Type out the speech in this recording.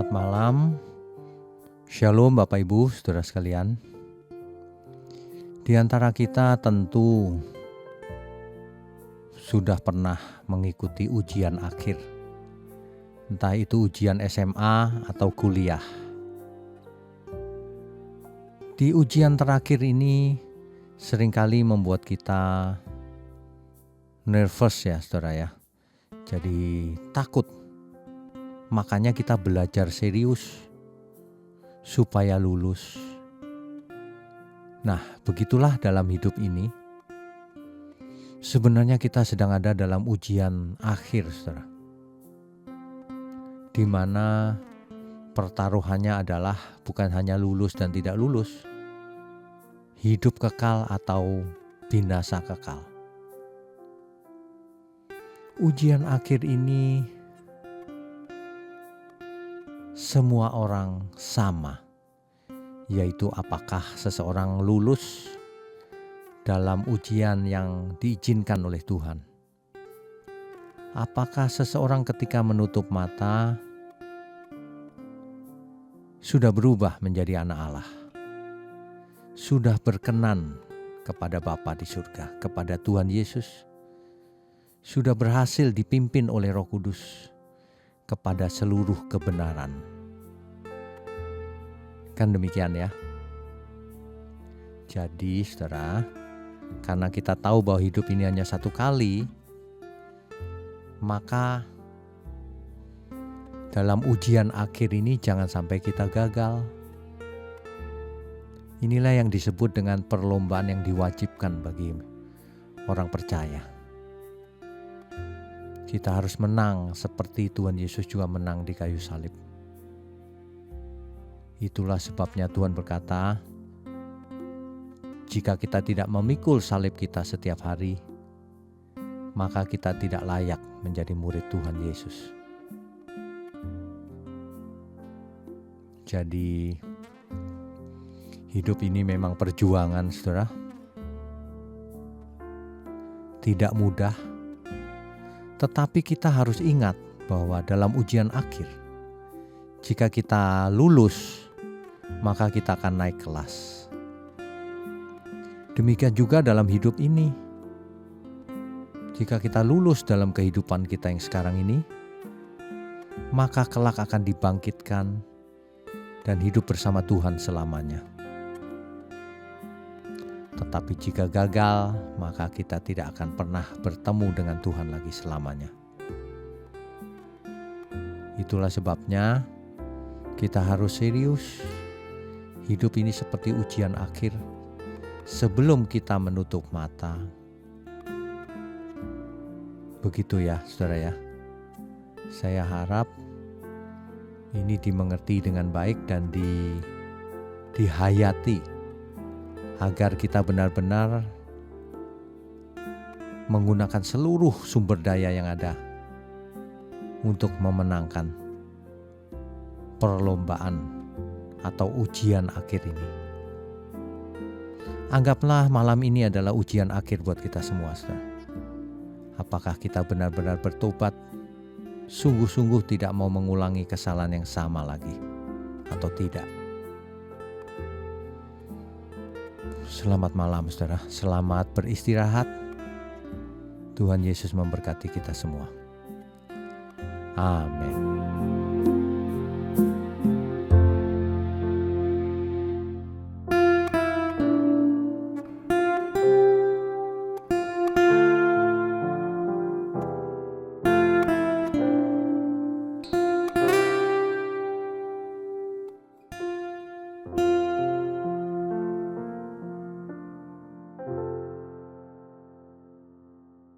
Selamat malam, Shalom Bapak Ibu, saudara sekalian. Di antara kita tentu sudah pernah mengikuti ujian akhir, entah itu ujian SMA atau kuliah. Di ujian terakhir ini seringkali membuat kita nervous ya saudara ya, jadi takut. Makanya kita belajar serius supaya lulus. Nah, begitulah dalam hidup ini. Sebenarnya kita sedang ada dalam ujian akhir, saudara. Di mana pertaruhannya adalah bukan hanya lulus dan tidak lulus, hidup kekal atau binasa kekal. Ujian akhir ini semua orang sama, yaitu apakah seseorang lulus dalam ujian yang diizinkan oleh Tuhan. Apakah seseorang ketika menutup mata sudah berubah menjadi anak Allah, sudah berkenan kepada Bapa di surga, kepada Tuhan Yesus, sudah berhasil dipimpin oleh Roh Kudus kepada seluruh kebenaran. Kan demikian ya. Jadi saudara, karena kita tahu bahwa hidup ini hanya satu kali, maka dalam ujian akhir ini jangan sampai kita gagal. Inilah yang disebut dengan perlombaan yang diwajibkan bagi orang percaya. Kita harus menang seperti Tuhan Yesus juga menang di kayu salib. Itulah sebabnya Tuhan berkata, jika kita tidak memikul salib kita setiap hari, maka kita tidak layak menjadi murid Tuhan Yesus. Jadi, hidup ini memang perjuangan, saudara. Tidak mudah. Tetapi kita harus ingat bahwa dalam ujian akhir, jika kita lulus, maka kita akan naik kelas. Demikian juga dalam hidup ini. Jika kita lulus dalam kehidupan kita yang sekarang ini, maka kelak akan dibangkitkan dan hidup bersama Tuhan selamanya. Tetapi jika gagal, maka kita tidak akan pernah bertemu dengan Tuhan lagi selamanya. Itulah sebabnya kita harus serius. Hidup ini seperti ujian akhir sebelum kita menutup mata. Begitu ya, saudara ya. Saya harap ini dimengerti dengan baik dan dihayati, agar kita benar-benar menggunakan seluruh sumber daya yang ada untuk memenangkan perlombaan atau ujian akhir ini. Anggaplah malam ini adalah ujian akhir buat kita semua, saudara. Apakah kita benar-benar bertobat, sungguh-sungguh tidak mau mengulangi kesalahan yang sama lagi, atau tidak? Selamat malam saudara, selamat beristirahat. Tuhan Yesus memberkati kita semua. Amin.